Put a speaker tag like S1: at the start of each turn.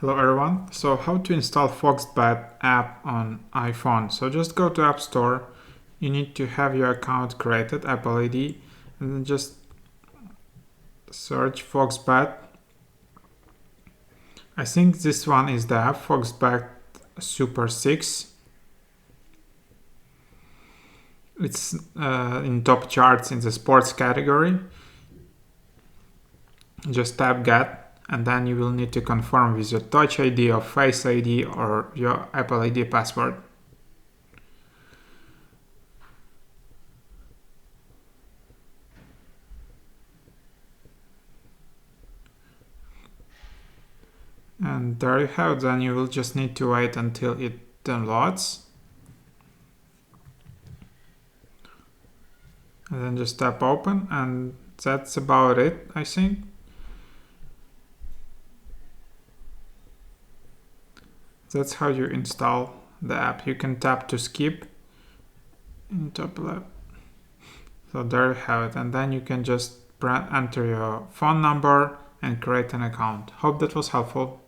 S1: Hello everyone. So how to install Foxbat app on iPhone. So just go to App Store. You need to have your account created, Apple ID, and then just search Foxbat. I think this one is the app, Foxbat Super 6. It's in top charts in the sports category. Just tap Get, and then you will need to confirm with your Touch ID or Face ID or your Apple ID password. And there you have it. Then you will just need to wait until it downloads. And then just tap open, and that's about it, I think. That's how you install the app. You can tap to skip in top left. So there you have it. And then you can just enter your phone number and create an account. Hope that was helpful.